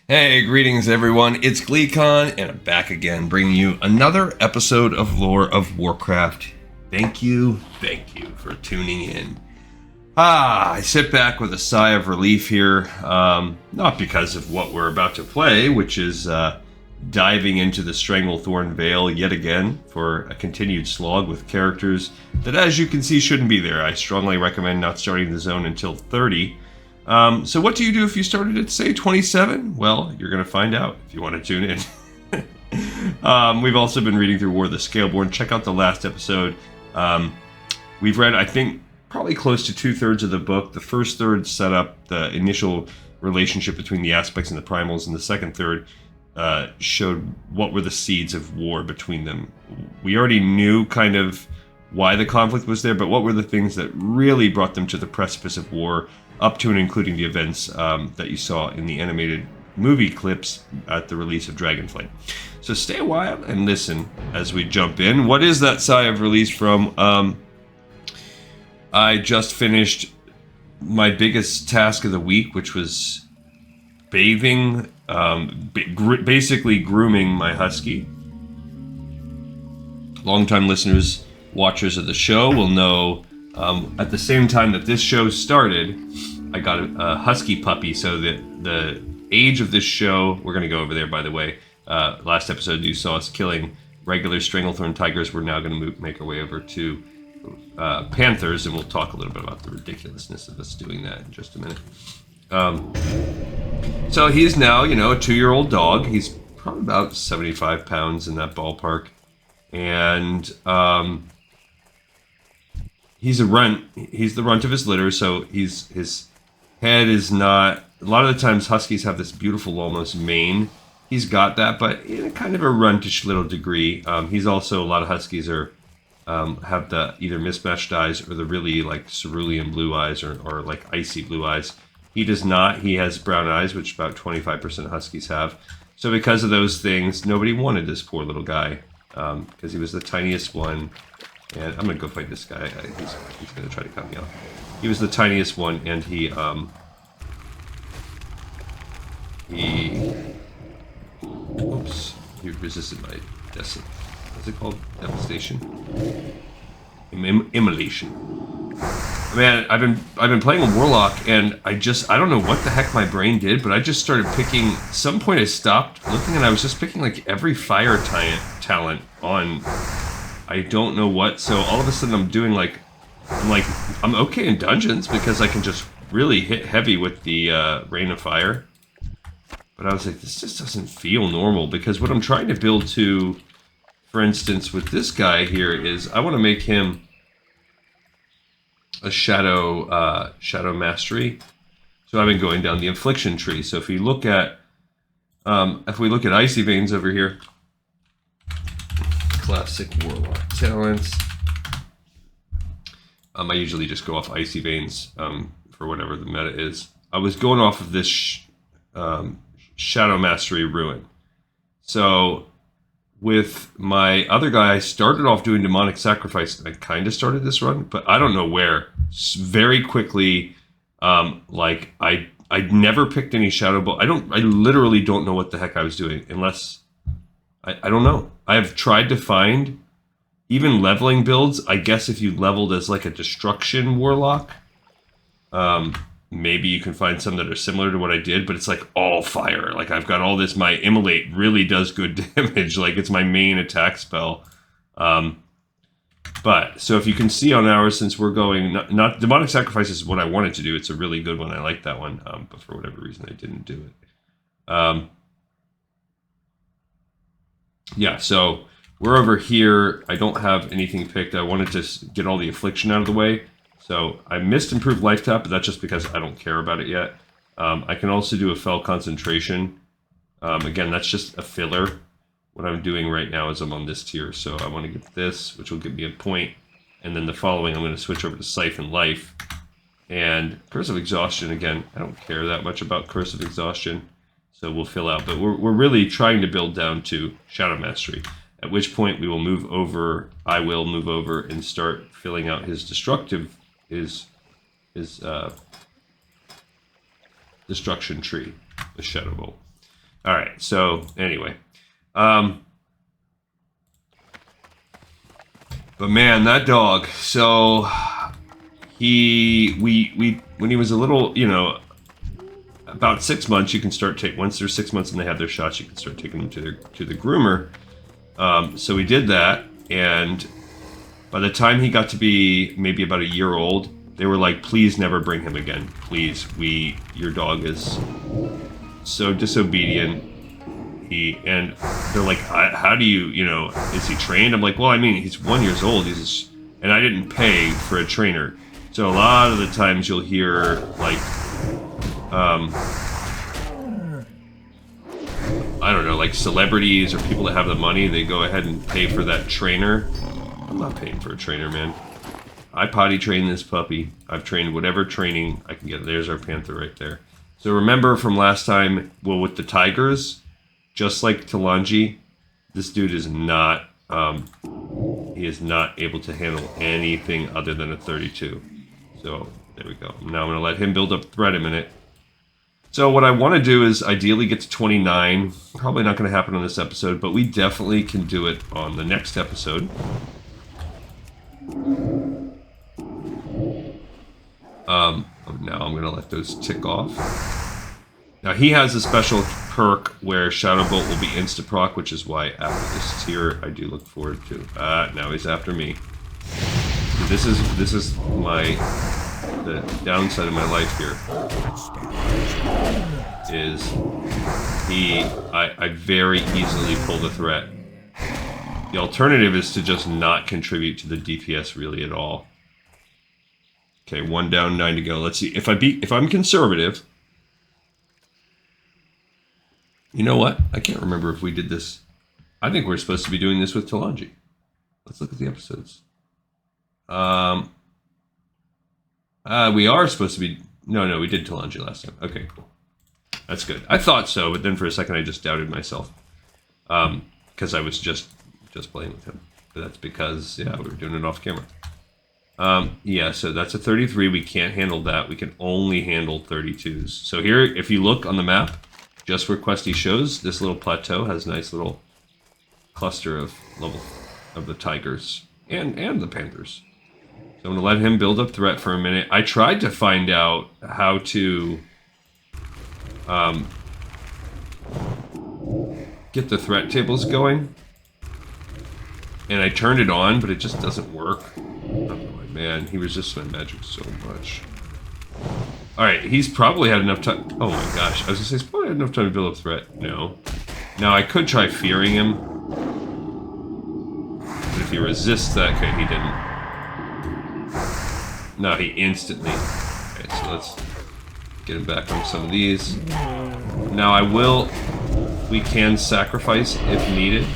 Hey, greetings everyone, it's GleeCon, and I'm back again bringing you another episode of Lore of Warcraft. Thank you for tuning in. I sit back with a sigh of relief here, not because of what we're about to play, which is diving into the Stranglethorn Vale yet again for a continued slog with characters that, as you can see, shouldn't be there. I strongly recommend not starting the zone until 30. So what do you do if you started at, say, 27? Well, you're going to find out if you want to tune in. We've also been reading through War of the Scaleborn. Check out the last episode. We've read, I think, probably close to 2/3 of the book. The first third set up the initial relationship between the aspects and the primals, and the second third showed what were the seeds of war between them. We already knew kind of why the conflict was there, but what were the things that really brought them to the precipice of war, up to and including the events that you saw in the animated movie clips at the release of Dragonflight. So stay a while and listen as we jump in. What is that sigh of release from? I just finished my biggest task of the week, which was bathing, basically grooming my husky. Longtime listeners, watchers of the show will know at the same time that this show started, I got a husky puppy. So the age of this show, we're going to go over there, by the way. Last episode you saw us killing regular Stranglethorn tigers. We're now going to make our way over to panthers, and we'll talk a little bit about the ridiculousness of us doing that in just a minute. So he's now, a 2-year-old dog. He's probably about 75 pounds in that ballpark. And he's a runt. He's the runt of his litter, so his head is not... A lot of the times huskies have this beautiful almost mane. He's got that, but in a kind of a runtish little degree. He's also... A lot of huskies are have the either mismatched eyes or the really like cerulean blue eyes or like icy blue eyes. He does not. He has brown eyes, which about 25% of huskies have. So because of those things, nobody wanted this poor little guy because he was the tiniest one. And I'm gonna go fight this guy. He's gonna try to cut me off. He was the tiniest one, and he oops, he resisted my what's it called? Devastation? Immolation. Man, I've been playing a warlock, and I don't know what the heck my brain did, but I just started picking. At some point I stopped looking, and I was just picking like every fire talent on. I don't know what. So all of a sudden I'm okay in dungeons because I can just really hit heavy with the rain of fire. But I was like, this just doesn't feel normal, because what I'm trying to build to, for instance, with this guy here is I want to make him a shadow mastery. So I've been going down the infliction tree. So if we look at Icy Veins over here, classic warlock talents. I usually just go off Icy Veins for whatever the meta is. I was going off of this Shadow Mastery Ruin. So with my other guy, I started off doing Demonic Sacrifice. I kind of started this run, but I don't know where. Very quickly, I never picked any Shadow Ball. I literally don't know what the heck I was doing, unless I don't know. I have tried to find even leveling builds. I guess if you leveled as like a Destruction Warlock, maybe you can find some that are similar to what I did, but it's like all fire. Like I've got all this. My Immolate really does good damage. Like it's my main attack spell. But so if you can see on ours, since we're going not Demonic Sacrifice is what I wanted to do. It's a really good one. I like that one. But for whatever reason, I didn't do it. Yeah, so we're over here. I don't have anything picked. I wanted to get all the affliction out of the way. So I missed improved life tap, but that's just because I don't care about it yet. I can also do a fell concentration. Again, that's just a filler. What I'm doing right now is I'm on this tier, so I want to get this, which will give me a point. And then the following, I'm going to switch over to Siphon Life. And Curse of Exhaustion, again, I don't care that much about Curse of Exhaustion. So we'll fill out, but we're really trying to build down to Shadow Mastery. At which point we will move over. I will move over and start filling out his destructive, his destruction tree, the Shadow Bolt. All right. So anyway, but man, that dog. So we when he was a little, you know, about 6 months, you can start once they're 6 months and they have their shots, you can start taking them to the groomer. So we did that, and by the time he got to be maybe about a year old, they were like, "Please never bring him again. Please, your dog is so disobedient." And they're like, "How do you know, is he trained?" I'm like, "Well, I mean, he's 1 year old. And I didn't pay for a trainer, so a lot of the times you'll hear like, I don't know, like celebrities or people that have the money, they go ahead and pay for that trainer. I'm not paying for a trainer, man. I potty train this puppy. I've trained whatever training I can get. There's our panther right there. So remember from last time, well, with the tigers, just like Talanji, this dude is not, he is not able to handle anything other than a 32. So there we go. Now I'm going to let him build up threat a minute. So what I want to do is ideally get to 29. Probably not going to happen on this episode, but we definitely can do it on the next episode. Now I'm going to let those tick off. Now he has a special perk where Shadow Bolt will be insta-proc, which is why after this tier I do look forward to. Now he's after me. This is the downside of my life here. Is I very easily pull the threat. The alternative is to just not contribute to the DPS really at all. Okay, 1 down, 9 to go. Let's see if I'm conservative. You know what? I can't remember if we did this. I think we're supposed to be doing this with Talanji. Let's look at the episodes. We are supposed to be. No, we did Talanji last time. Okay, cool. That's good. I thought so, but then for a second I just doubted myself. Because I was just playing with him. But that's because, yeah, we were doing it off camera. Yeah, so that's a 33. We can't handle that. We can only handle 32s. So here, if you look on the map, just where Questy shows, this little plateau has a nice little cluster of the tigers and the panthers. So I'm going to let him build up threat for a minute. I tried to find out how to get the threat tables going. And I turned it on, but it just doesn't work. Oh my man, he resists my magic so much. Alright, he's probably had enough time. Oh my gosh, I was gonna say, he's probably had enough time to build up threat. No. Now I could try fearing him. But if he resists that, okay, he didn't. No, he instantly. Okay, so let's get him back on some of these. Now we can sacrifice if needed.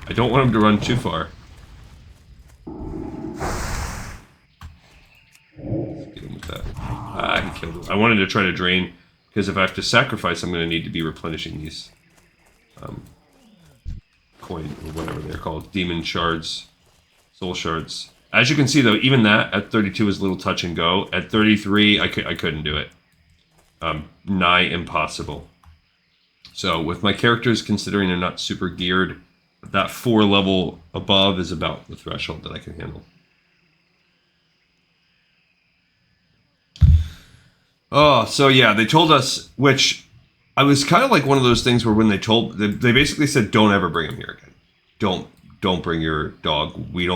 I don't want him to run too far. Let's get him with that. He killed him. I wanted to try to drain, because if I have to sacrifice, I'm going to need to be replenishing these coin, or whatever they're called, demon shards, soul shards. As you can see, though, even that at 32 is a little touch and go. At 33, I couldn't do it. Nigh impossible. So with my characters, considering they're not super geared, that 4 level above is about the threshold that I can handle. Oh, so yeah, they told us, which I was kind of like one of those things where when they basically said, don't ever bring him here again. Don't bring your dog. We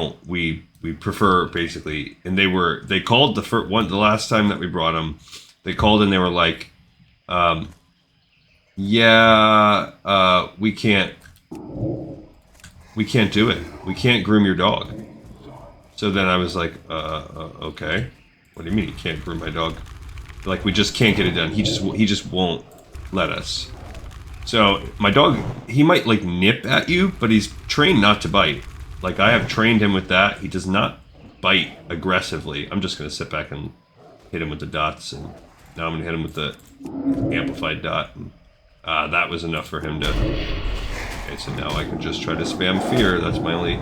prefer, basically, and they called the last time that we brought him, they called and they were like, we can't do it. We can't groom your dog. So then I was like, okay. What do you mean you can't groom my dog? Like, we just can't get it done. He just won't let us. So my dog, he might like nip at you, but he's trained not to bite. Like, I have trained him with that. He does not bite aggressively. I'm just gonna sit back and hit him with the dots, and now I'm gonna hit him with the amplified dot. And, that was enough for him to. Okay, so now I can just try to spam fear. That's my only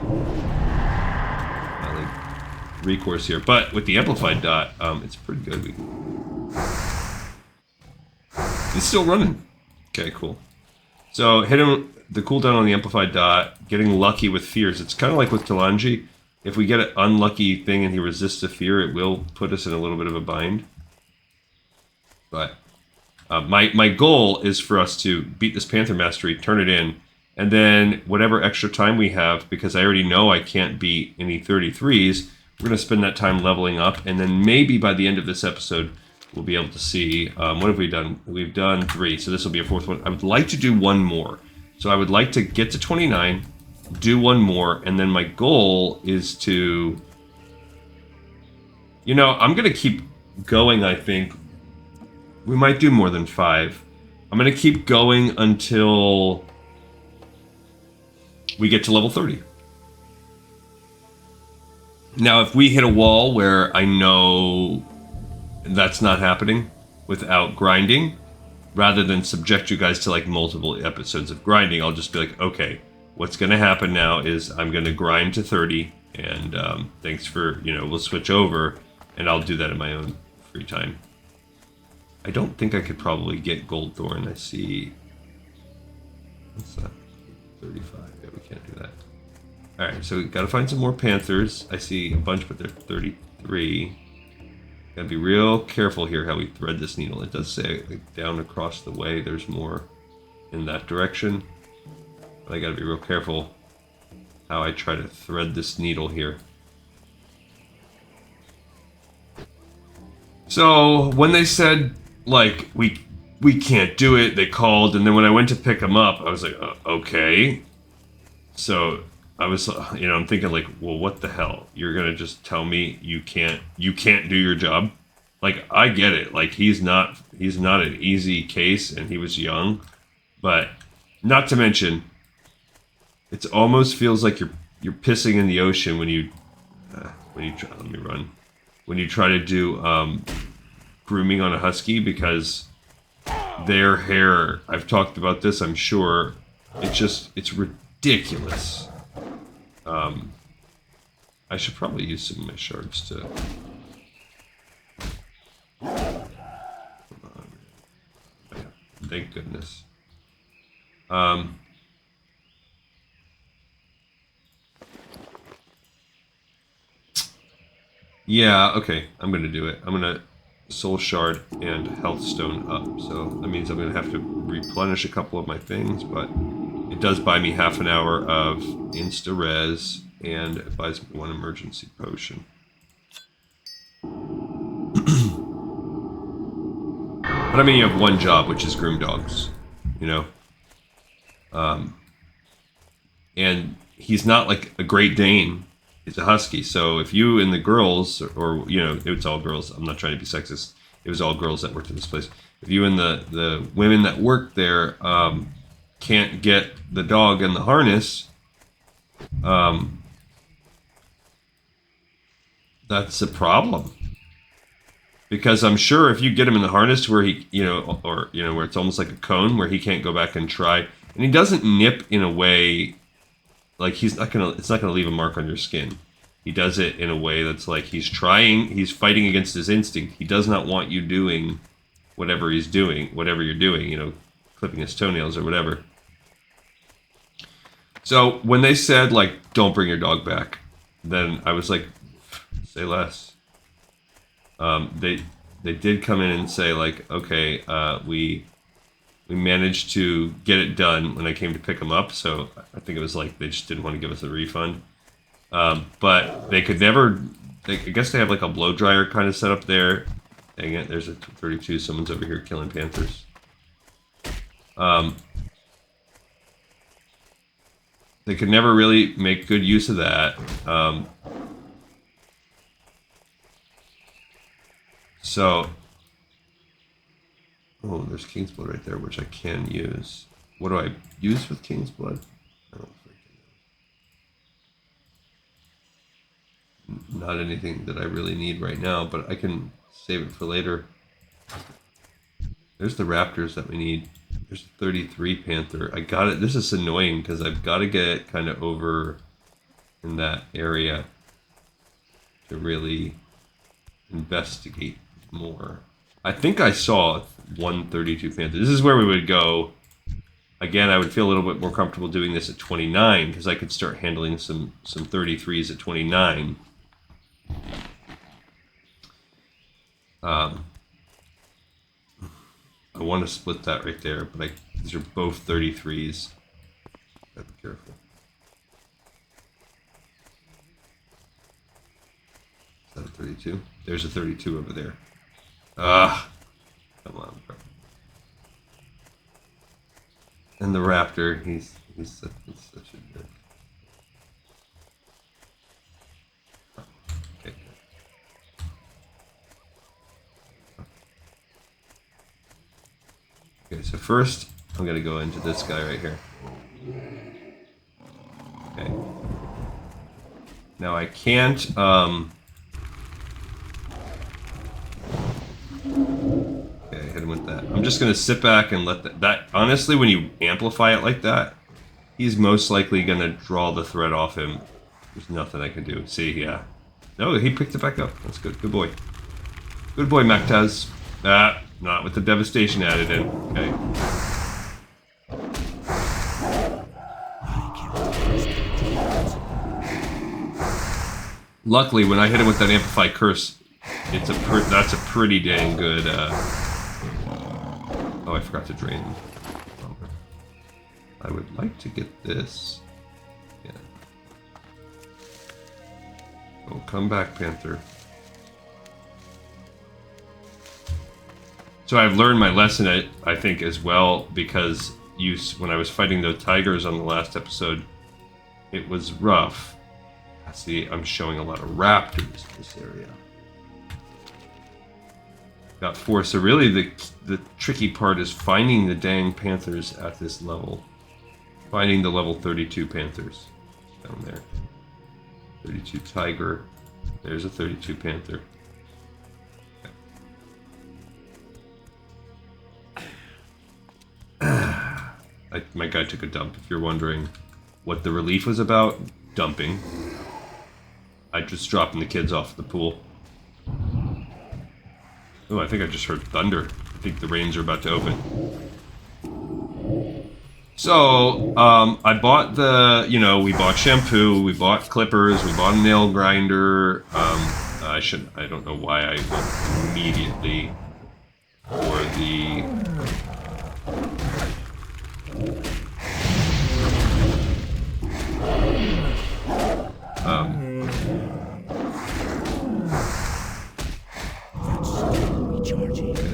recourse here. But with the amplified dot, it's pretty good. It's still running. Okay, cool. So hit him, the cooldown on the amplified dot, getting lucky with fears. It's kind of like with Talanji. If we get an unlucky thing and he resists a fear, it will put us in a little bit of a bind. But my goal is for us to beat this Panther Mastery, turn it in, and then whatever extra time we have, because I already know I can't beat any 33s, we're going to spend that time leveling up, and then maybe by the end of this episode, we'll be able to see, what have we done? We've done 3, so this will be a 4th one. I would like to do one more. So I would like to get to 29, do one more, and then my goal is to... You know, I'm going to keep going, I think. We might do more than 5. I'm going to keep going until we get to level 30. Now, if we hit a wall where I know that's not happening without grinding, rather than subject you guys to like multiple episodes of grinding, I'll just be like, okay, what's going to happen now is I'm going to grind to 30, and thanks for, you know, we'll switch over, and I'll do that in my own free time. I don't think I could probably get Goldthorn. I see... What's that? 35. Yeah, we can't do that. Alright, so we've got to find some more Panthers. I see a bunch, but they're 33. Gotta be real careful here how we thread this needle. It does say like, down across the way there's more in that direction. But I gotta be real careful how I try to thread this needle here. So when they said like we can't do it, they called, and then when I went to pick them up, I was like, okay. So I was, you know, I'm thinking like, well, what the hell? You're gonna just tell me you can't do your job? Like, I get it. Like, he's not an easy case, and he was young, but not to mention, it almost feels like you're pissing in the ocean when you try. Let me run. When you try to do grooming on a husky, because their hair. I've talked about this, I'm sure. It's ridiculous. I should probably use some of my shards to... Thank goodness. Yeah, okay, I'm gonna do it. I'm gonna soul shard and health stone up. So that means I'm gonna have to replenish a couple of my things, but it does buy me half an hour of insta-res, and it buys me 1 emergency potion. But I mean, you have 1 job, which is groom dogs, you know? And he's not like a Great Dane. He's a husky. So if you and the girls, or, you know, it's all girls. I'm not trying to be sexist. It was all girls that worked in this place. If you and the women that worked there can't get the dog in the harness, that's a problem. Because I'm sure if you get him in the harness where he, you know, or, you know, where it's almost like a cone where he can't go back and try, and he doesn't nip in a way, like it's not gonna leave a mark on your skin. He does it in a way that's like he's fighting against his instinct. He does not want you doing whatever he's doing, whatever you're doing, you know, clipping his toenails or whatever. So when they said, like, don't bring your dog back, then I was like, say less. They did come in and say, like, okay, we managed to get it done when I came to pick them up, so I think it was like they just didn't want to give us a refund. But they could never, I guess they have like a blow dryer kind of set up there. Dang it, there's a 32, someone's over here killing panthers. They could never really make good use of that. So, oh, there's King's Blood right there, which I can use. What do I use with King's Blood? I don't freaking know. Not anything that I really need right now, but I can save it for later. There's the raptors that we need. There's a 33 panther. I got it. This is annoying because I've got to get kind of over in that area. to really investigate more. I think I saw 132 Panthers. This is where we would go. Again, I would feel a little bit more comfortable doing this at 29 because I could start handling some 33s at 29. I want to split that right there, but these are both 33s. Gotta be careful. Is that a 32? There's a 32 over there. Ah, come on, bro. And the raptor, he's such a jerk. Okay, good. Okay, so first I'm gonna go into this guy right here. Okay. Now I can't hit him with that. I'm just gonna sit back and let that honestly, when you amplify it like that, he's most likely gonna draw the threat off him. There's nothing I can do. See, yeah. No, he picked it back up. That's good. Good boy. Good boy, Mactaz. Ah, not with the devastation added in. Okay. Luckily, when I hit him with that amplified curse, that's a pretty dang good. Oh, I forgot to drain. I would like to get this. Yeah. Oh, come back, Panther. So I've learned my lesson, I think, as well, because when I was fighting the tigers on the last episode, it was rough. See, I'm showing a lot of raptors in this area. Got 4, so really the tricky part is finding the dang panthers at this level. Finding the level 32 panthers down there. 32 tiger. There's a 32 panther. Okay. My guy took a dump. If you're wondering what the relief was about, dumping. I just dropping the kids off the pool. Oh, I think I just heard thunder. I think the rains are about to open. So, I bought we bought shampoo, we bought clippers, we bought a nail grinder. I don't know why I went immediately for the...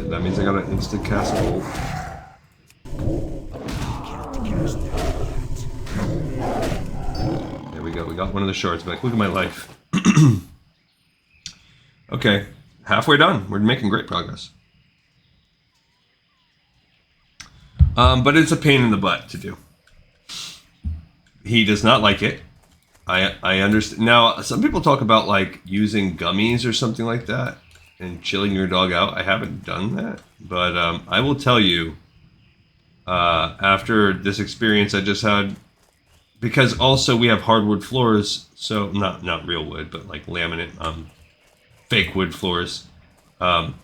that means I got an instant cast hold. There we go. We got one of the shards back. Look at my life. Okay. Halfway done. We're making great progress. But it's a pain in the butt to do. He does not like it. I understand. Now, some people talk about like using gummies or something like that and chilling your dog out. I haven't done that, but I will tell you, after this experience I just had, because also we have hardwood floors, so not real wood, but like laminate, fake wood floors, and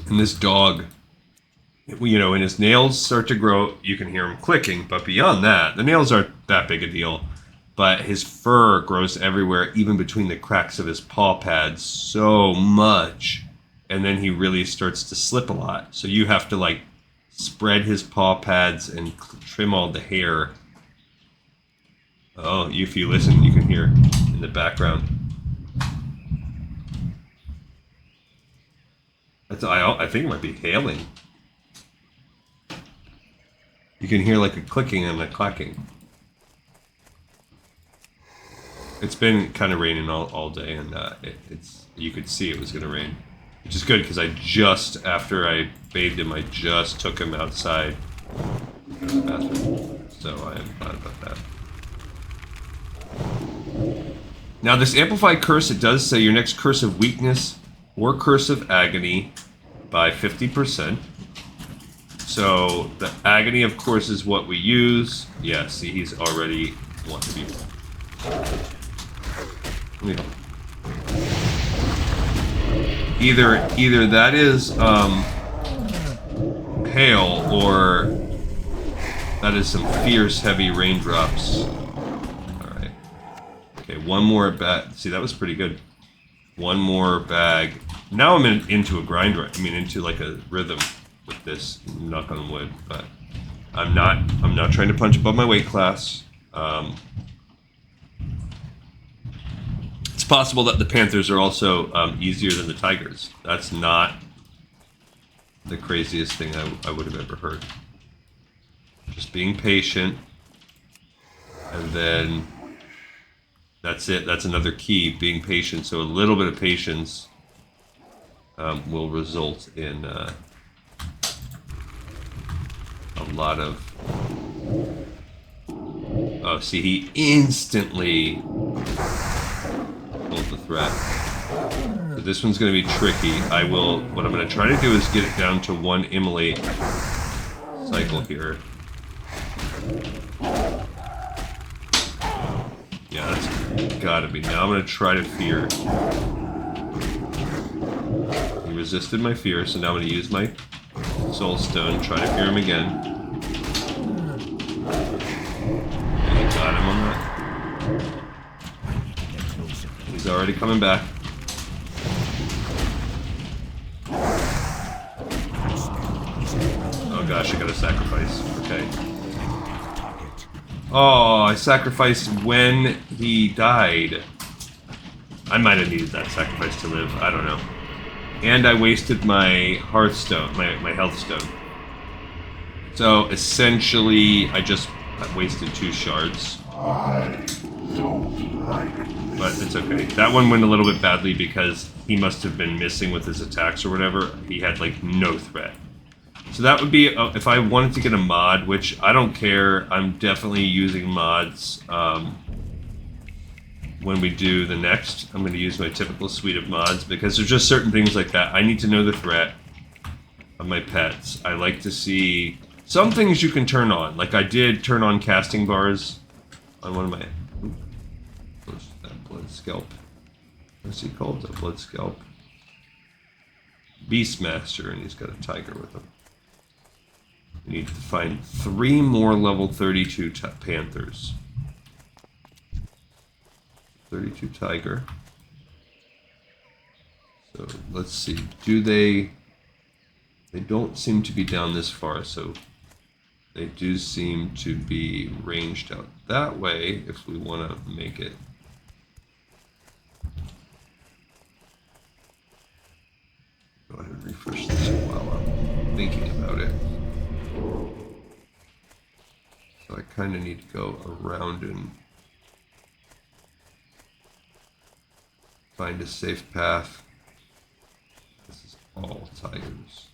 this dog, when his nails start to grow, you can hear him clicking, but beyond that, the nails aren't that big a deal. But his fur grows everywhere, even between the cracks of his paw pads, so much. And then he really starts to slip a lot. So you have to like spread his paw pads and trim all the hair. Oh, if you listen, you can hear in the background. I think it might be hailing. You can hear like a clicking and a clacking. It's been kind of raining all day, and you could see it was going to rain, which is good because after I bathed him, I just took him outside to the bathroom. So I am glad about that. Now this amplified curse, it does say your next curse of weakness or curse of agony by 50%. So the agony, of course, is what we use. Yeah, see, he's already wanting to be. Let me go. Either that is hail, or that is some fierce heavy raindrops. Alright. Okay, one more bag. See, that was pretty good. One more bag. Now I'm into a grind, I mean, into like a rhythm with this, knock on wood, but I'm not trying to punch above my weight class. It's possible that the panthers are also easier than the tigers. That's not the craziest thing I would have ever heard. Just being patient, and then that's it. That's another key, being patient. So a little bit of patience will result in a lot of... Oh, see, he instantly pulled the threat. So this one's going to be tricky. What I'm going to try to do is get it down to one immolate cycle here. Yeah, that's gotta be. Now I'm going to try to fear. He resisted my fear, so now I'm going to use my soul stone, try to fear him again. And I got him on that. He's already coming back. Oh gosh, I gotta sacrifice. Okay. Oh, I sacrificed when he died. I might have needed that sacrifice to live. I don't know. And I wasted my hearthstone, my health stone. So essentially, I just wasted 2 shards. But it's okay. That one went a little bit badly because he must have been missing with his attacks or whatever. He had like no threat. So that would be, if I wanted to get a mod, which I don't care, I'm definitely using mods when we do the next. I'm going to use my typical suite of mods because there's just certain things like that. I need to know the threat of my pets. I like to see some things you can turn on. Like I did turn on casting bars on one of my... What's that blood scalp? What's he called? A blood scalp. Beastmaster, and he's got a tiger with him. We need to find 3 more level 32 panthers. 32 tiger. So let's see. Do they... They don't seem to be down this far, so they do seem to be ranged out that way if we want to make it. Go ahead and refresh this while I'm thinking about it. So I kind of need to go around and find a safe path. This is all tigers.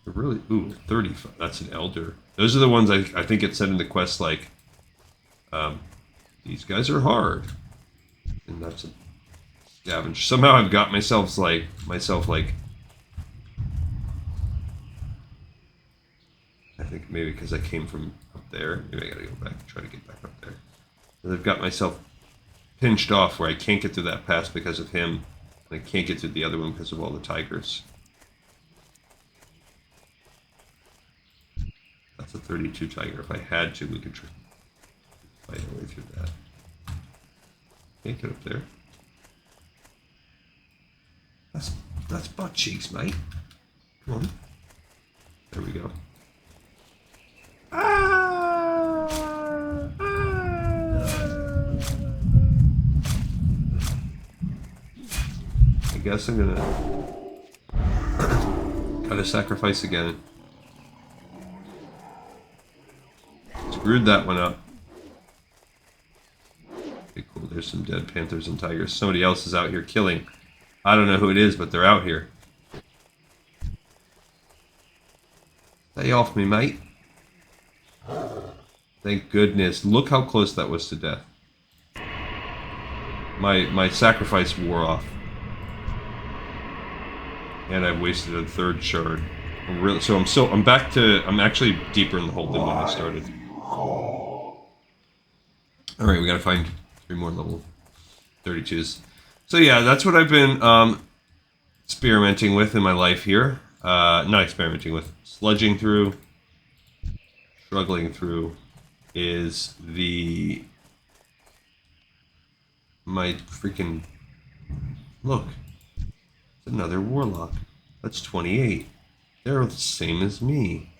They're really, ooh, 35. That's an elder. Those are the ones I think it said in the quest, like, these guys are hard. And that's a scavenge. Somehow I've got myself like, I think maybe because I came from up there. Maybe I gotta go back and try to get back up there. So I've got myself pinched off where I can't get through that pass because of him. And I can't get through the other one because of all the tigers. That's a 32 tiger. If I had to, we could try to fight our way through that. Can't get up there. That's butt cheeks, mate. Come on. There we go. I guess I'm gonna gotta sacrifice again. Screwed that one up. Okay, cool. There's some dead panthers and tigers. Somebody else is out here killing. I don't know who it is, but they're out here. Stay off me, mate. Thank goodness. Look how close that was to death. My sacrifice wore off. And I wasted a 3rd shard. I'm actually deeper in the hole than when I started. Alright, we gotta find 3 more level 32s. So yeah, that's what I've been experimenting with in my life here. Not experimenting with, sludging through, struggling through, is my freaking, look, it's another warlock. That's 28. They're the same as me.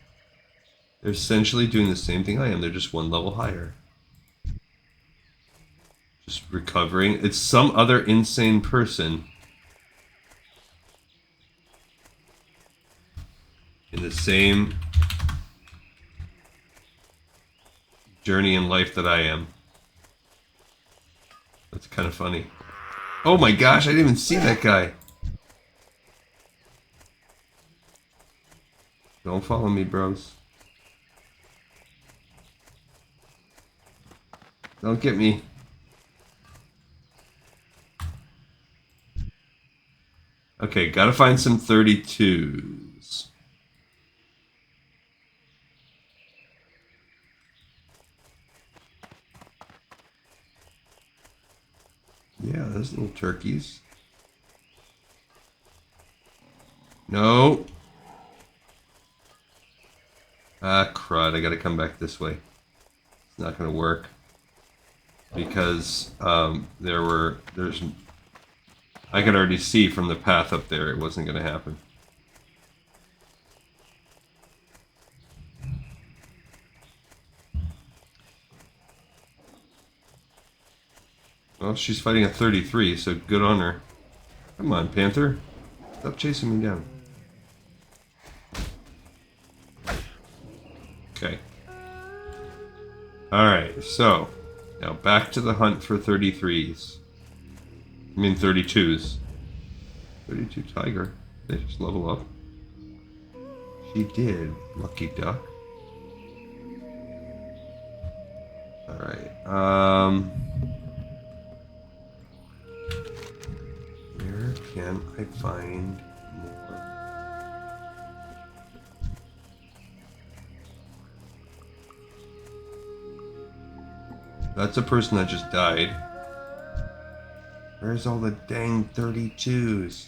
They're essentially doing the same thing I am. They're just one level higher. Just recovering. It's some other insane person in the same journey in life that I am. That's kind of funny. Oh my gosh, I didn't even see that guy. Don't follow me, bros. Don't get me. Okay, gotta find some 32s. Yeah, those little turkeys. No. Ah, crud. I gotta come back this way. It's not gonna work. Because there's I could already see from the path up there it wasn't gonna happen. Well, she's fighting a 33, so good on her. Come on, Panther. Stop chasing me down. Okay. Alright, so now back to the hunt for 33s. I mean 32s. 32 tiger. They just level up. She did. Lucky duck. Alright. Where can I find more? That's a person that just died. Where's all the dang 32s?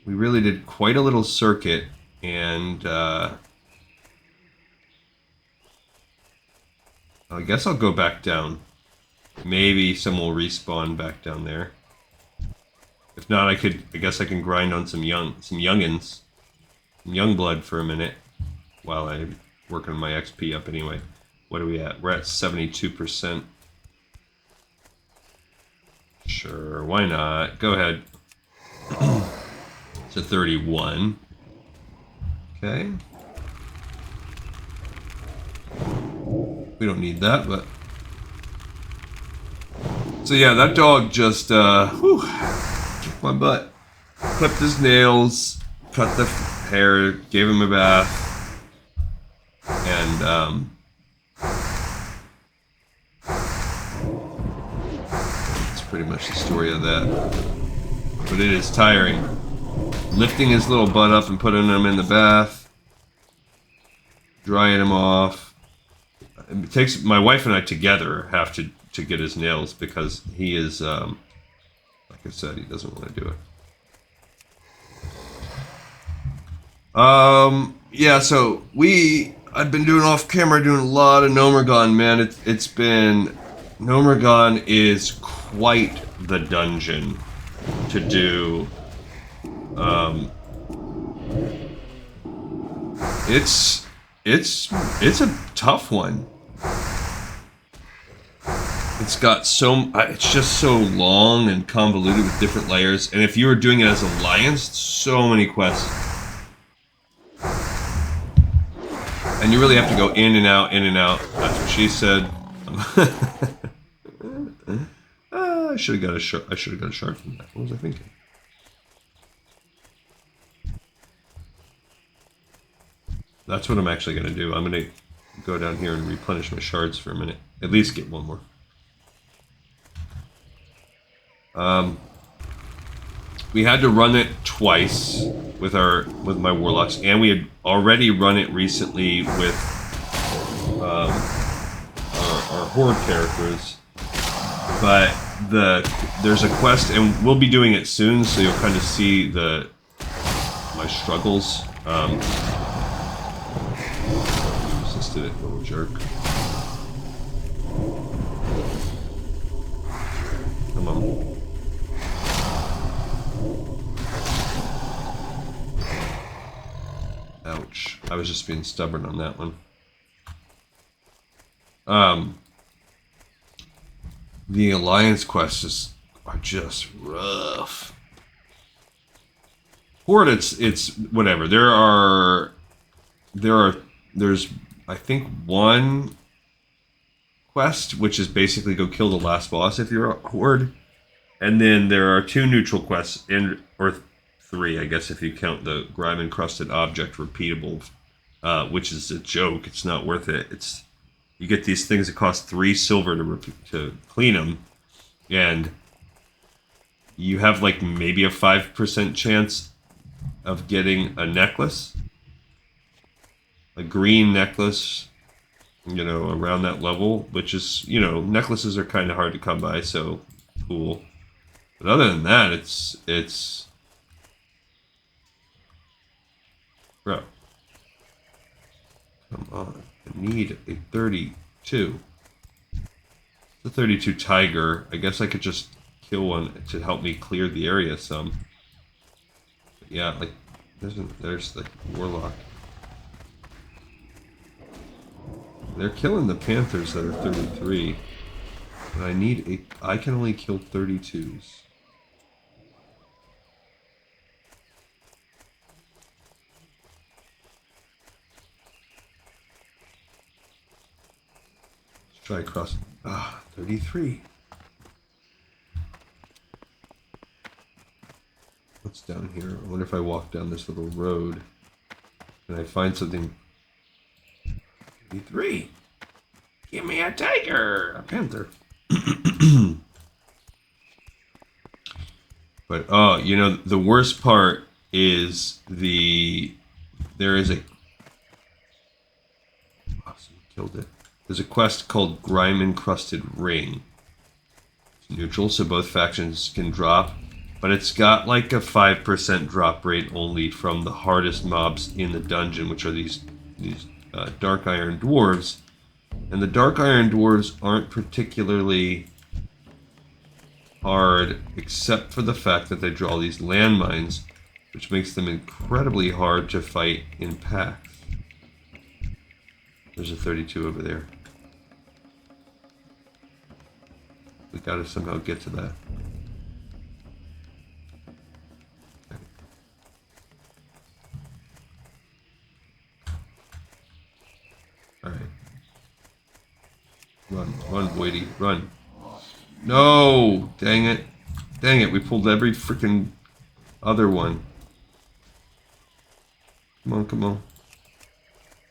We really did quite a little circuit, and I guess I'll go back down. Maybe some will respawn back down there. If not, I guess I can grind on some youngins, some young blood for a minute while I work on my XP up anyway. What are we at? We're at 72%. Sure, why not? Go ahead. It's a 31. Okay. We don't need that, but... So yeah, that dog just, kicked my butt. Clipped his nails, cut the hair, gave him a bath, and, that's pretty much the story of that. But it is tiring. Lifting his little butt up and putting him in the bath, drying him off. It takes my wife and I together have to get his nails because he is, like I said, he doesn't want to do it. Yeah, so I've been doing off camera, doing a lot of Nomergon, man. It's been, Nomergon is quite the dungeon to do. It's a tough one. It's got it's just so long and convoluted with different layers. And if you were doing it as Alliance, so many quests. And you really have to go in and out, in and out. That's what she said. I should have got a shard from that. What was I thinking? That's what I'm actually going to do. I'm going to go down here and replenish my shards for a minute. At least get one more. We had to run it twice with my warlocks, and we had already run it recently with our horde characters. But there's a quest, and we'll be doing it soon, so you'll kind of see my struggles. Resisted it, little jerk. Come on. Ouch. I was just being stubborn on that one. The Alliance quests are just rough. Horde, it's whatever. There's I think one quest which is basically go kill the last boss if you're a Horde, and then there are 2 neutral quests, or 3, I guess, if you count the grime encrusted object repeatable, which is a joke. It's not worth it. You get these things that cost 3 silver to clean them, and you have like maybe a 5% chance of getting a necklace, a green necklace, around that level, which is, necklaces are kind of hard to come by, so cool. But other than that, it's bro, come on. I need a 32. The 32 tiger. I guess I could just kill one to help me clear the area some. But yeah, like there's the warlock. They're killing the panthers that are 33. And I can only kill 32s. Try across. 33. What's down here? I wonder if I walk down this little road and I find something. 33. Give me a tiger, a panther. But the worst part is there is a. Oh, someone killed it. There's a quest called Grime Encrusted Ring. It's neutral, so both factions can drop, but it's got like a 5% drop rate only from the hardest mobs in the dungeon, which are these Dark Iron Dwarves. And the Dark Iron Dwarves aren't particularly hard, except for the fact that they draw these landmines, which makes them incredibly hard to fight in packs. There's a 32 over there. We gotta somehow get to that. Alright. Run, Boydie, run. No! Dang it. Dang it, we pulled every freaking other one. Come on, come on.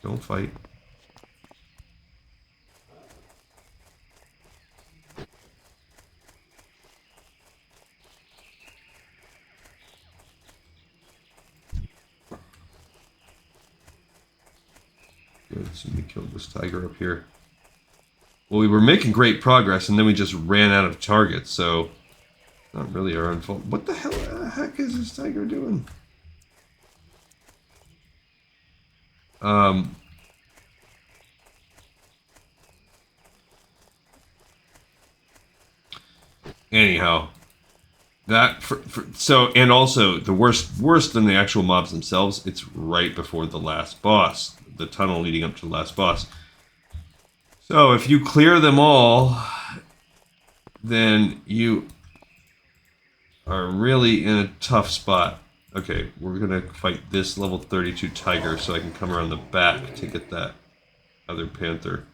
Don't fight. Good, somebody killed this tiger up here. Well, we were making great progress, and then we just ran out of targets, so not really our own fault. What the heck is this tiger doing? Anyhow, and also the worst than the actual mobs themselves. It's right before the last boss, the tunnel leading up to the last boss. So if you clear them all, then you are really in a tough spot. Okay, we're gonna fight this level 32 tiger so I can come around the back to get that other panther.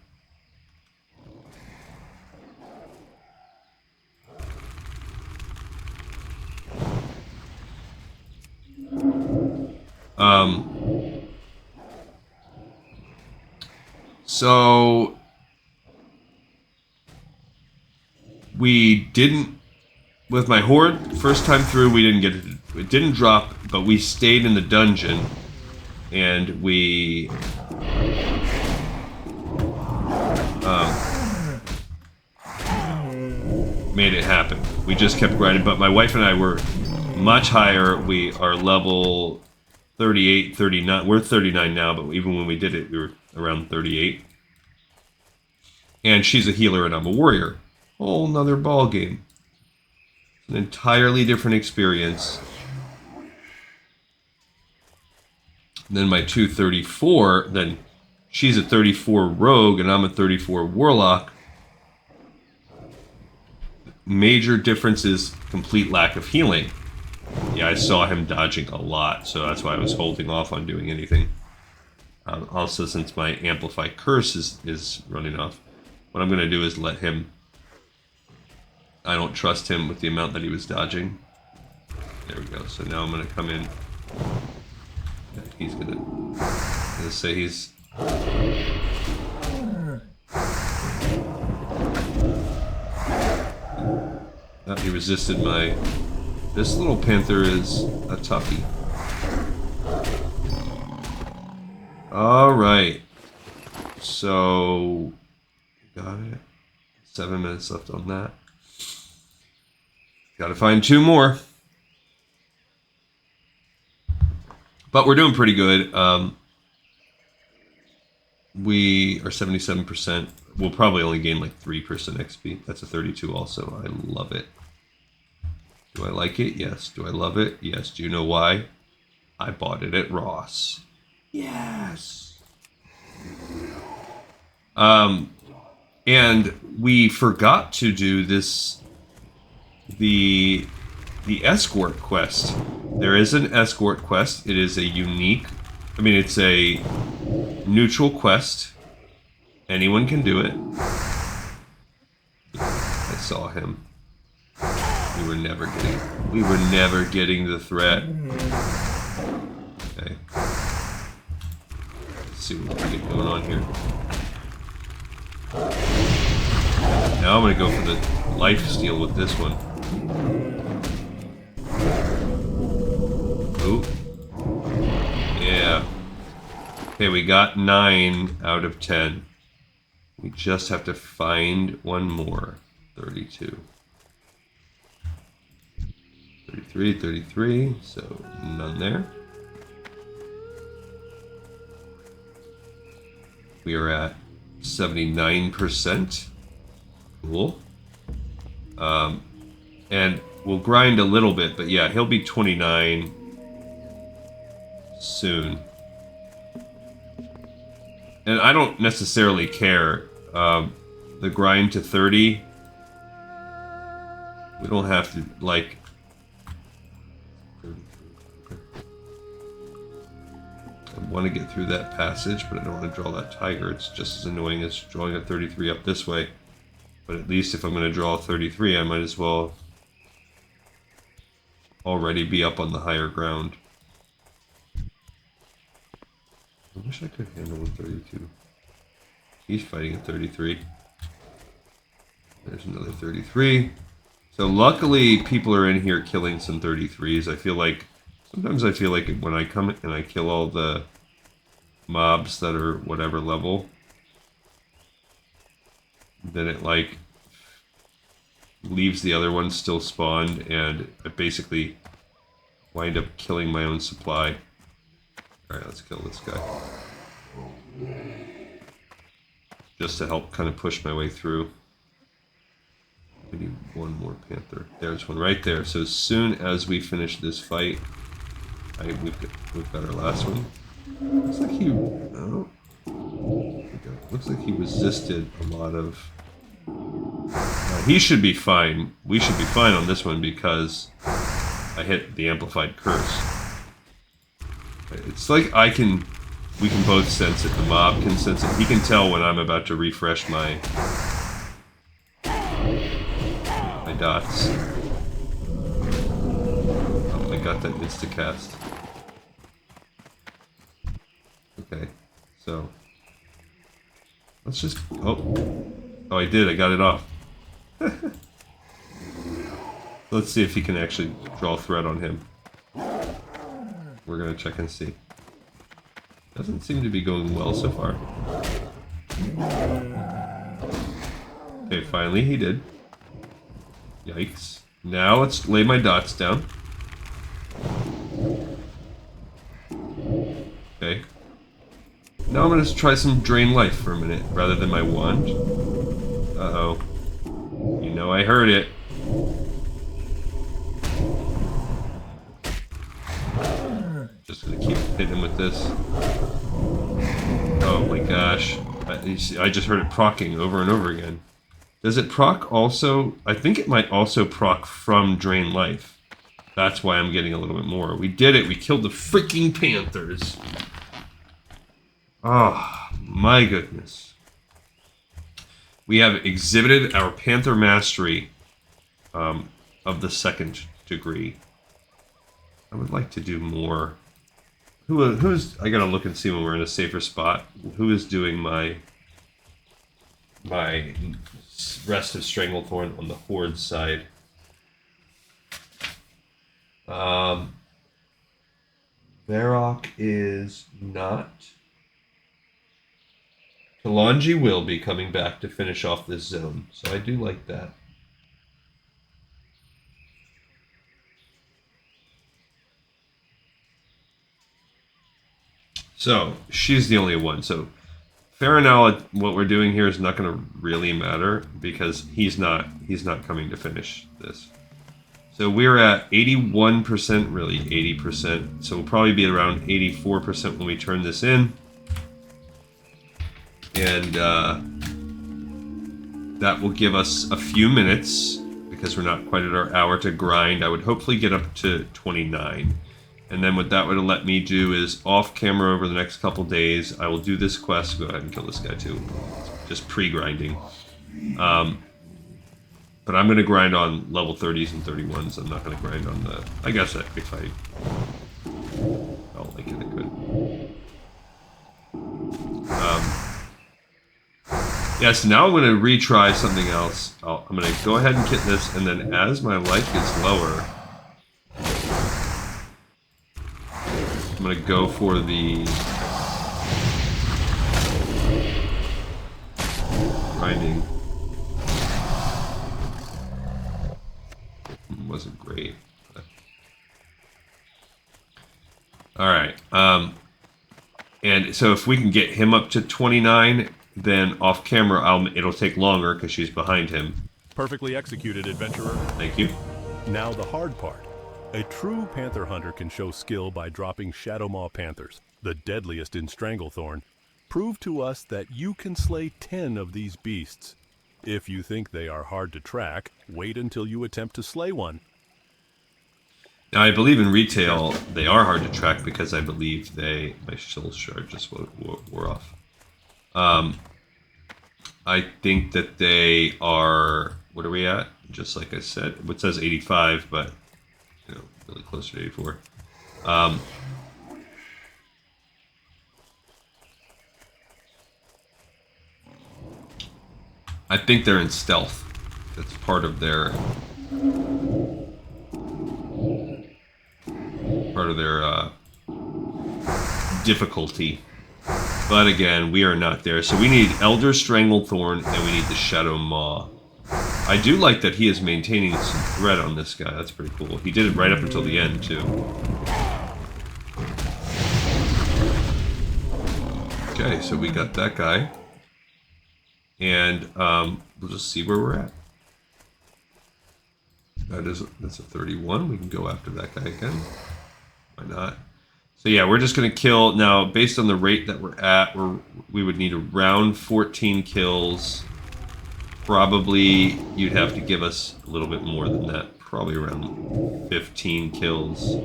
So we didn't, with my horde, first time through we didn't get it. It didn't drop, but we stayed in the dungeon, and we made it happen. We just kept grinding, but my wife and I were much higher. We are level 38, 39. We're 39 now, but even when we did it, we were around 38. And she's a healer and I'm a warrior. Whole nother ball game. An entirely different experience. Then my 234, then she's a 34 rogue and I'm a 34 warlock. Major difference is complete lack of healing. Yeah, I saw him dodging a lot, so that's why I was holding off on doing anything. Also, since my Amplify Curse is running off, what I'm going to do is let him... I don't trust him with the amount that he was dodging. There we go. So now I'm going to come in. He's going to say he's... He resisted my... This little panther is a toughie. Alright. So... Got it. 7 minutes left on that. Gotta find 2 more. But we're doing pretty good. We are 77%. We'll probably only gain like 3% XP. That's a 32 also. I love it. Do I like it? Yes. Do I love it? Yes. Do you know why? I bought it at Ross. Yes. And we forgot to do this, the escort quest. There is an escort quest. It is a unique, it's a neutral quest. Anyone can do it. I saw him. We were never getting the threat. Okay. Let's see what we get going on here. Now I'm gonna go for the life steal with this one. Ooh. Yeah. Okay, we got 9 out of 10. We just have to find one more. 32. 33, 33, so none there. We are at 79%. Cool. And we'll grind a little bit, but yeah, he'll be 29 soon. And I don't necessarily care. The grind to 30, we don't have to, like... I want to get through that passage, but I don't want to draw that tiger. It's just as annoying as drawing a 33 up this way. But at least if I'm going to draw a 33, I might as well already be up on the higher ground. I wish I could handle a 32. He's fighting a 33. There's another 33. So luckily people are in here killing some 33s. Sometimes I feel like when I come and I kill all the mobs that are whatever level, then it like leaves the other ones still spawned and I basically wind up killing my own supply. Alright, let's kill this guy. Just to help kind of push my way through. We need one more panther. There's one right there. So as soon as we finish this fight, we've got our last one. Looks like looks like he resisted a lot of... he should be fine. We should be fine on this one because I hit the Amplified Curse. It's like we can both sense it. The mob can sense it. He can tell when I'm about to refresh my dots. Oh, I got that insta-cast. Okay, so let's just... Oh, I did. I got it off. Let's see if he can actually draw a threat on him. We're gonna check and see. Doesn't seem to be going well so far. Okay, finally he did. Yikes. Now let's lay my dots down. Okay. Now I'm going to try some Drain Life for a minute, rather than my wand. Uh-oh. You know I heard it. Just going to keep hitting him with this. Oh my gosh. I just heard it procking over and over again. Does it proc also? I think it might also proc from Drain Life. That's why I'm getting a little bit more. We did it. We killed the freaking panthers. Oh, my goodness. We have exhibited our Panther Mastery of the 2nd degree. I would like to do more. Who's... I gotta look and see when we're in a safer spot. Who is doing my Rest of Stranglethorn on the Horde side? Varrock is not. Kalanji will be coming back to finish off this zone, so I do like that. So, she's the only one. So, Farinal, what we're doing here is not going to really matter because he's not coming to finish this. So we're at 81%, really 80%. So we'll probably be around 84% when we turn this in. And that will give us a few minutes because we're not quite at our hour to grind. I would hopefully get up to 29. And then what that would let me do is off camera over the next couple days, I will do this quest. Go ahead and kill this guy too. Just pre-grinding. But I'm going to grind on level 30s and 31s. I'm not going to grind on the... I guess if I felt like it, I could. Yes, now I'm going to retry something else. I'm going to go ahead and kit this, and then as my life gets lower, I'm going to go for the grinding. Wasn't great. But... Alright. And so if we can get him up to 29, then off camera it'll take longer because she's behind him. Perfectly executed, adventurer. Thank you. Now the hard part. A true panther hunter can show skill by dropping Shadowmaw panthers, the deadliest in Stranglethorn. Prove to us that you can slay 10 of these beasts. If you think they are hard to track, wait until you attempt to slay one. Now, I believe in retail, they are hard to track because I believe my soul shard just wore off. I think that they are, what are we at? Just like I said, it says 85, but, you know, really close to 84. I think they're in stealth. That's part of their difficulty. But again, we are not there. So we need Elder Stranglethorn and we need the Shadow Maw. I do like that he is maintaining some threat on this guy. That's pretty cool. He did it right up until the end, too. Okay, so we got that guy. And we'll just see where we're at. That's a 31. We can go after that guy again. Why not? So yeah, we're just going to kill. Now, based on the rate that we're at, we would need around 14 kills. Probably you'd have to give us a little bit more than that. Probably around 15 kills.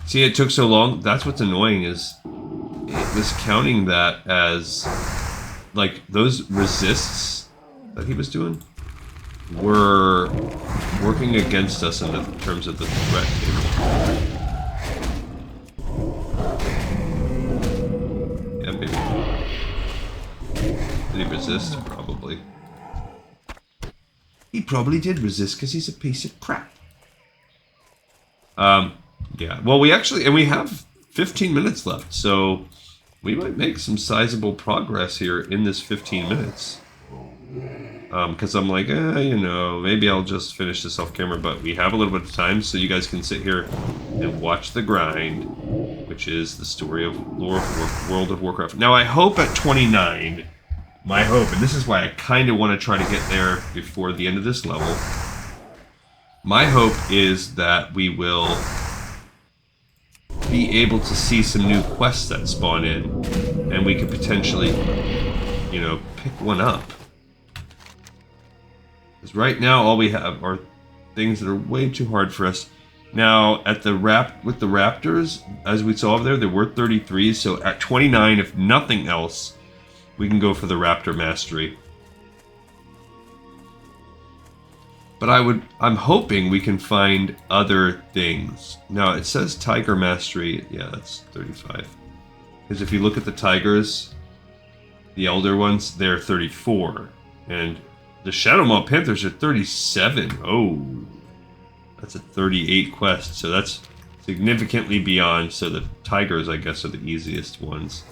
See, it took so long. That's what's annoying is it was counting that as... like, those resists that he was doing were working against us in terms of the threat table. Yeah, maybe. Did he resist? Probably. He probably did resist because he's a piece of crap. Yeah. Well, we have 15 minutes left, so... we might make some sizable progress here in this 15 minutes. because I'm like, you know, maybe I'll just finish this off camera, but we have a little bit of time, so you guys can sit here and watch the grind, which is the story of lore of World of Warcraft. Now, I hope at 29, my hope, and this is why I kind of want to try to get there before the end of this level, my hope is that we will be able to see some new quests that spawn in, and we could potentially, you know, pick one up. Because right now all we have are things that are way too hard for us. Now at the with the raptors, as we saw over there, there were 33. So at 29, if nothing else, we can go for the raptor mastery. But I'm hoping we can find other things. Now it says tiger mastery. Yeah, that's 35. Because if you look at the tigers, the elder ones, they're 34, and the Shadowmaw Panthers are 37. Oh, that's a 38 quest, so that's significantly beyond. So the tigers, I guess, are the easiest ones.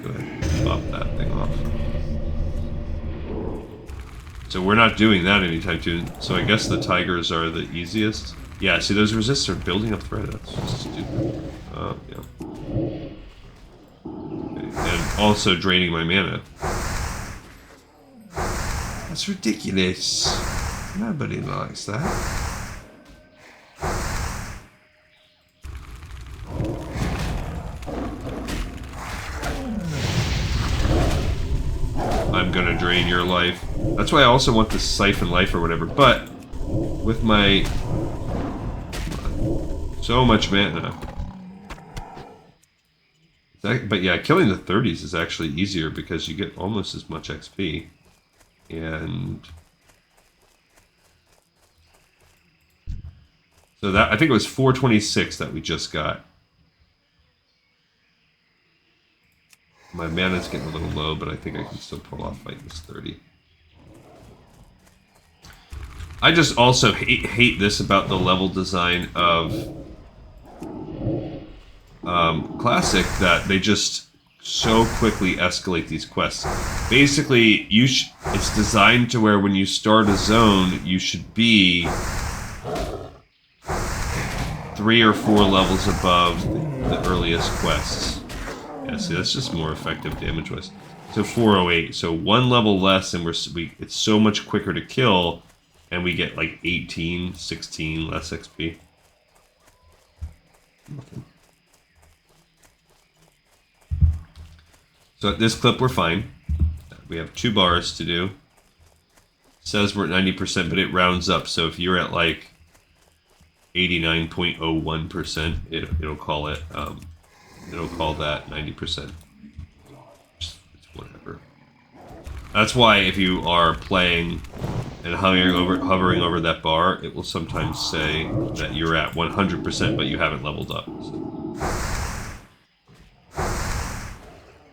Go ahead and pop that thing off. So we're not doing that anytime soon. So I guess the tigers are the easiest. Yeah, see, those resists are building up threat. That's just stupid. Yeah. Okay. And also draining my mana. That's ridiculous. Nobody likes that. I'm gonna drain your life. That's why I also want this siphon life or whatever, but with my so much mana. But yeah, killing the 30s is actually easier because you get almost as much XP. And so that, I think it was 426 that we just got. My mana's getting a little low, but I think I can still pull off fighting this 30. I just also hate this about the level design of Classic, that they just so quickly escalate these quests. Basically, it's designed to where when you start a zone, you should be 3 or 4 levels above the earliest quests. Yeah, see, that's just more effective damage-wise. So 408, so 1 level less, and it's so much quicker to kill, and we get like 18, 16 less XP. Nothing. So at this clip, we're fine. We have 2 bars to do. It says we're at 90%, but it rounds up. So if you're at like 89.01%, it'll call it. It'll call that 90%. It's whatever. That's why if you are playing and hovering over that bar, it will sometimes say that you're at 100%, but you haven't leveled up. So.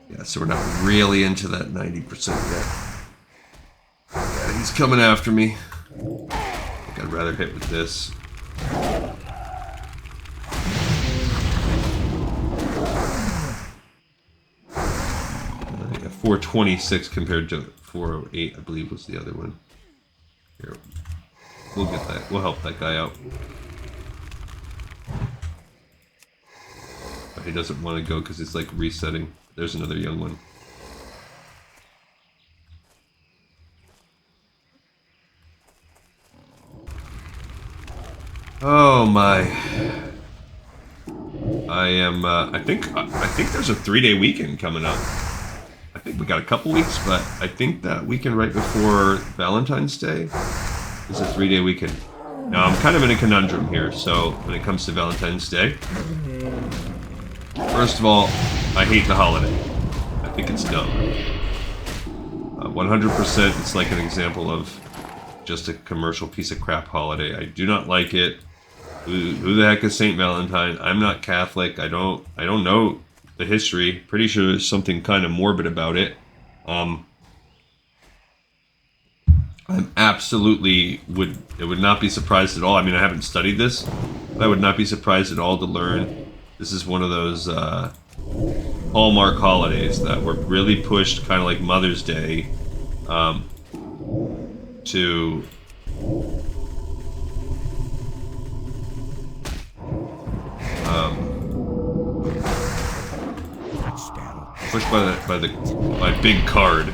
Yeah, so we're not really into that 90% yet. Yeah, he's coming after me. I think I'd rather hit with this. Yeah, 426 compared to 408, I believe was the other one. Here, we'll get that. We'll help that guy out. But he doesn't want to go because it's like resetting. There's another young one. Oh my! I think there's a 3-day weekend coming up. I think we got a couple weeks, but I think that weekend right before Valentine's Day is a 3-day weekend. Now I'm kind of in a conundrum here. So when it comes to Valentine's Day, first of all, I hate the holiday. I think it's dumb. 100%, it's like an example of just a commercial piece of crap holiday. I do not like it. Who the heck is Saint Valentine? I'm not Catholic. I don't know the history. Pretty sure there's something kind of morbid about it. I'm absolutely would not be surprised at all. I mean, I haven't studied this, but I would not be surprised at all to learn this is one of those Hallmark holidays that were really pushed, kind of like Mother's Day, to pushed by big card.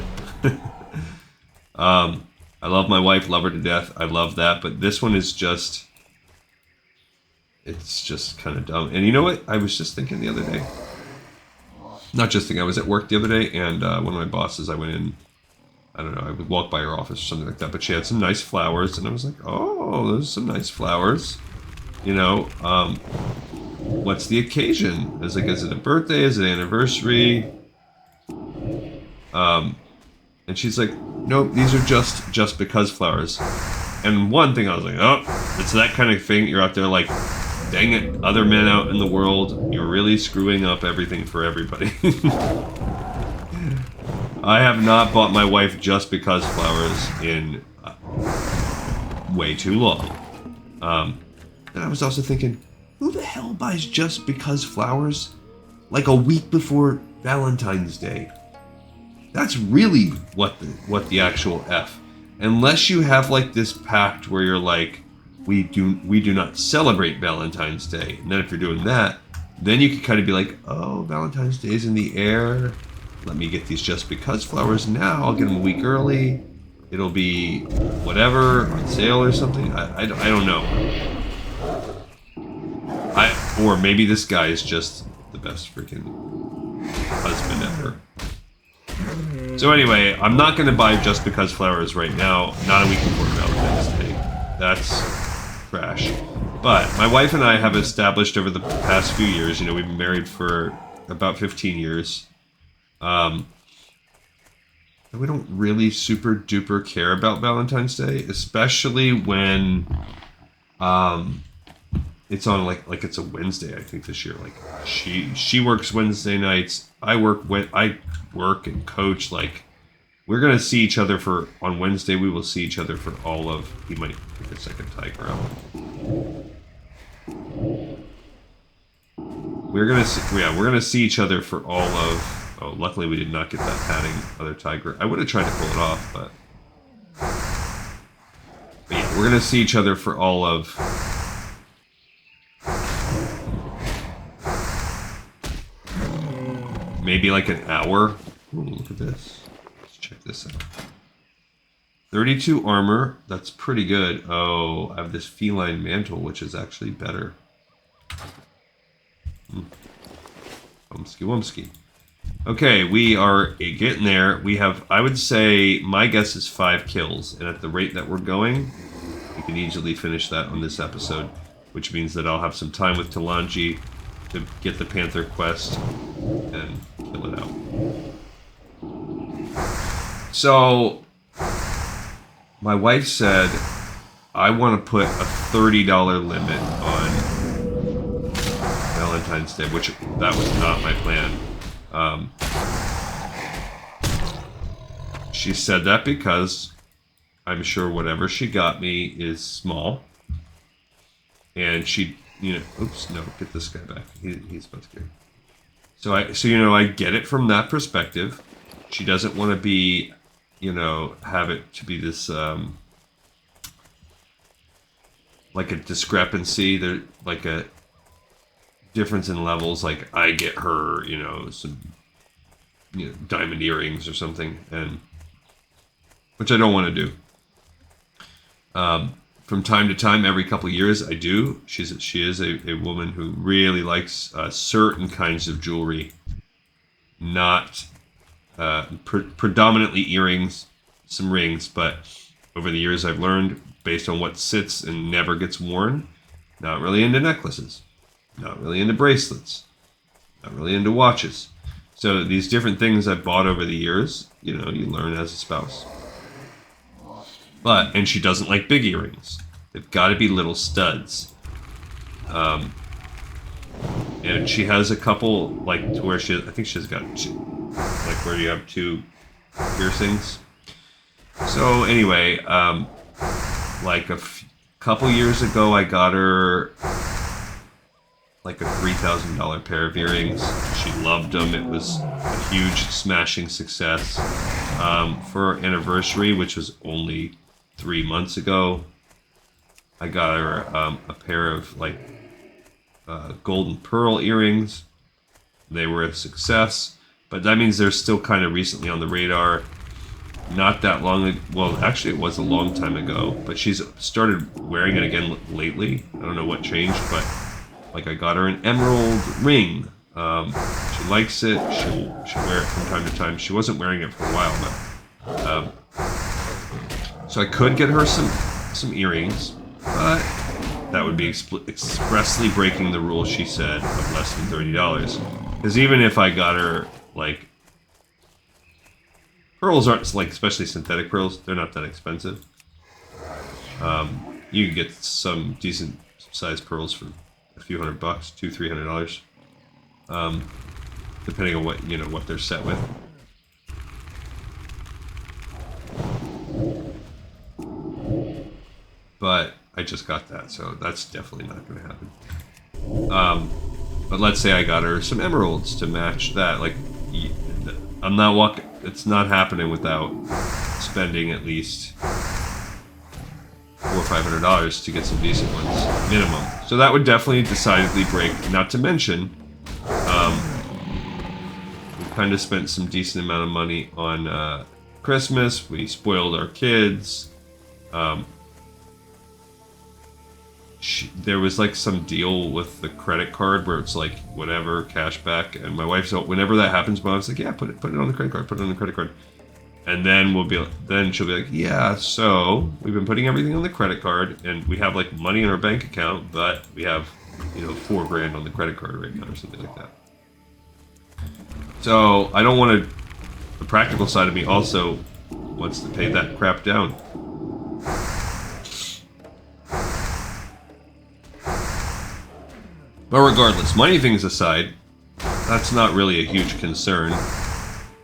I love my wife, love her to death. I love that, but this one is just, it's just kind of dumb. And you know what? I was just thinking the other day. Not just thinking. I was at work the other day, and one of my bosses, I went in. I don't know. I would walk by her office or something like that, but she had some nice flowers, and I was like, "Oh, those are some nice flowers." You know, what's the occasion? I was like, "Is it a birthday? Is it an anniversary?" And she's like, "Nope, these are just because flowers." And one thing I was like, "Oh, it's that kind of thing." You're out there like, dang it, other men out in the world, you're really screwing up everything for everybody. I have not bought my wife just because flowers in way too long. And I was also thinking, who the hell buys just because flowers like a week before Valentine's Day? That's really what the actual F. Unless you have like this pact where you're like, we do not celebrate Valentine's Day. And then if you're doing that, then you could kind of be like, oh, Valentine's Day is in the air. Let me get these just because flowers now. I'll get them a week early. It'll be whatever on sale or something. I don't know. Or maybe this guy is just the best freaking husband ever. So anyway, I'm not going to buy just because flowers right now. Not a week before Valentine's Day. That's trash. But my wife and I have established over the past few years, we've been married for about 15 years. We don't really super duper care about Valentine's Day, especially when it's on like it's a Wednesday. I think this year, like she works Wednesday nights. I work and coach. Like we're gonna see each other on Wednesday. We will see each other for all of. He might pick a second tiger out. We're gonna see each other for all of. Oh, luckily we did not get that padding other tiger. I would have tried to pull it off, but yeah, we're gonna see each other for all of. Maybe like an hour. Ooh, look at this. Let's check this out. 32 armor. That's pretty good. Oh, I have this feline mantle, which is actually better. Wumsky wumsky. Okay, we are getting there. We have, I would say, my guess is 5 kills. And at the rate that we're going, we can easily finish that on this episode. Which means that I'll have some time with Talanji to get the Panther quest and kill it out. So, my wife said, I want to put a $30 limit on Valentine's Day, which that was not my plan. She said that because I'm sure whatever she got me is small. And she, oops, no, get this guy back. He's about to get. So I get it from that perspective. She doesn't want to be, have it to be this, like a discrepancy. There, like a difference in levels. Like I get her, some, diamond earrings or something, and which I don't want to do. From time to time, every couple of years, I do. She is a woman who really likes certain kinds of jewelry, not predominantly earrings, some rings. But over the years, I've learned, based on what sits and never gets worn, not really into necklaces, not really into bracelets, not really into watches. So these different things I've bought over the years, you learn as a spouse. And she doesn't like big earrings. They've got to be little studs. And she has a couple, like, to where I think she's got two, like where you have 2 piercings. So anyway, like a couple years ago, I got her like a $3,000 pair of earrings. She loved them. It was a huge smashing success. For our anniversary, which was only 3 months ago. I got her a pair of like golden pearl earrings. They were a success, but that means they're still kind of recently on the radar. Not that long ago. Well, actually, it was a long time ago, but she's started wearing it again lately. I don't know what changed, but like I got her an emerald ring. She likes it. She'll wear it from time to time. She wasn't wearing it for a while, but so I could get her some earrings, but that would be expressly breaking the rule, she said, of less than $30. Because even if I got her like pearls aren't like, especially synthetic pearls, they're not that expensive. You can get some decent sized pearls for a few $100, $200-300, depending on what they're set with. But I just got that, so that's definitely not going to happen. But let's say I got her some emeralds to match that. Like, I'm not walking. It's not happening without spending at least $400 or $500 to get some decent ones, minimum. So that would definitely decidedly break. Not to mention, we kind of spent some decent amount of money on Christmas. We spoiled our kids. There was like some deal with the credit card where it's like whatever cash back, and my wife's whenever that happens, my wife's like, yeah, put it on the credit card, put it on the credit card, and then she'll be like, yeah, so we've been putting everything on the credit card, and we have like money in our bank account, but we have $4,000 on the credit card right now or something like that. So I don't want to. The practical side of me also wants to pay that crap down. But regardless, money things aside, that's not really a huge concern.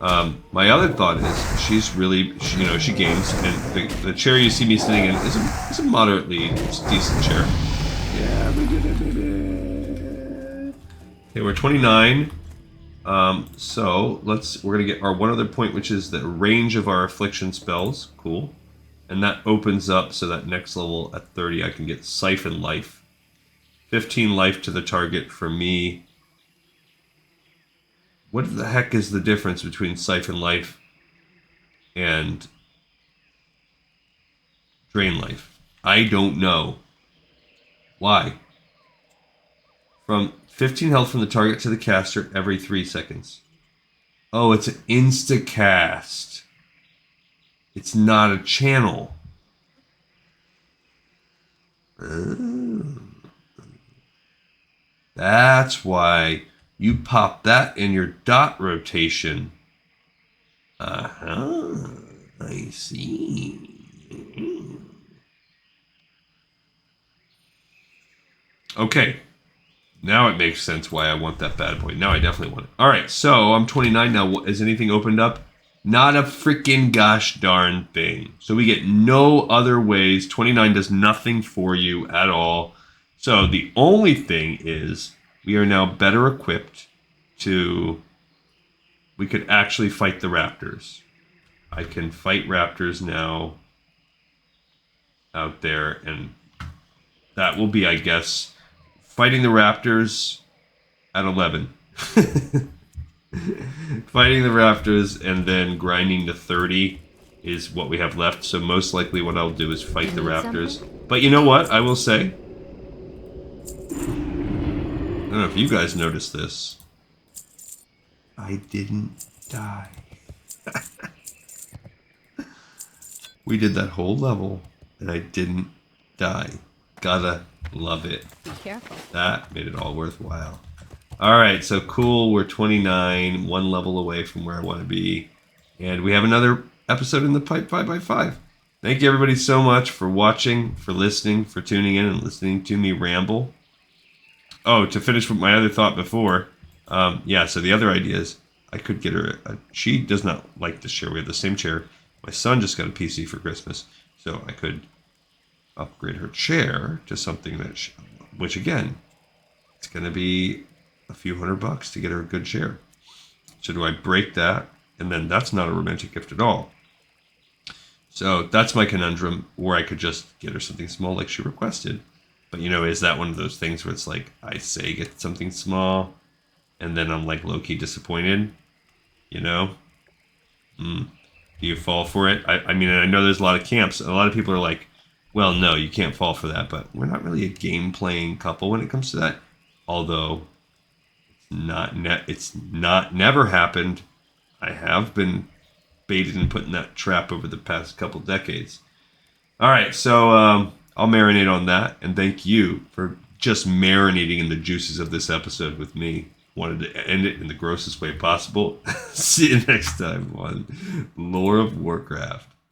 My other thought is she's really, she games, and the chair you see me sitting in is a moderately decent chair. Yeah, we did it. Okay, we're 29. So we're gonna get our one other point, which is the range of our affliction spells. Cool, and that opens up so that next level at 30, I can get Siphon Life. 15 life to the target for me. What the heck is the difference between Siphon Life and Drain Life? I don't know. Why? From 15 health from the target to the caster every 3 seconds. Oh, it's an insta-cast. It's not a channel. That's why you pop that in your dot rotation. I see. Okay. Now it makes sense why I want that bad boy. Now I definitely want it. Alright, so I'm 29 now. Has anything opened up? Not a freaking gosh darn thing. So we get no other ways. 29 does nothing for you at all. So the only thing is we are now better equipped to... We could actually fight the raptors. I can fight raptors now out there, and that will be, I guess, fighting the raptors at 11. Fighting the raptors and then grinding to 30 is what we have left. So most likely what I'll do is fight the raptors. Something? But you know what? I will say... I don't know if you guys noticed this. I didn't die. We did that whole level and I didn't die. Gotta love it. Be careful. That made it all worthwhile. Alright, so cool. We're 29, one level away from where I want to be. And we have another episode in the pipe 5x5. Thank you everybody so much for watching, for listening, for tuning in and listening to me ramble. Oh, to finish with my other thought before, yeah, so the other idea is I could get her she does not like this chair. We have the same chair. My son just got a PC for Christmas, so I could upgrade her chair to something that which again, it's going to be a few $100 to get her a good chair. So do I break that? And then that's not a romantic gift at all. So that's my conundrum, or I could just get her something small like she requested. But, is that one of those things where it's like, I say get something small, and then I'm like low-key disappointed, you know? Do you fall for it? I mean, I know there's a lot of camps, and a lot of people are like, well, no, you can't fall for that, but we're not really a game-playing couple when it comes to that. Although, it's not never happened. I have been baited and put in that trap over the past couple decades. All right, so I'll marinate on that, and thank you for just marinating in the juices of this episode with me. Wanted to end it in the grossest way possible. See you next time on Lore of Warcraft.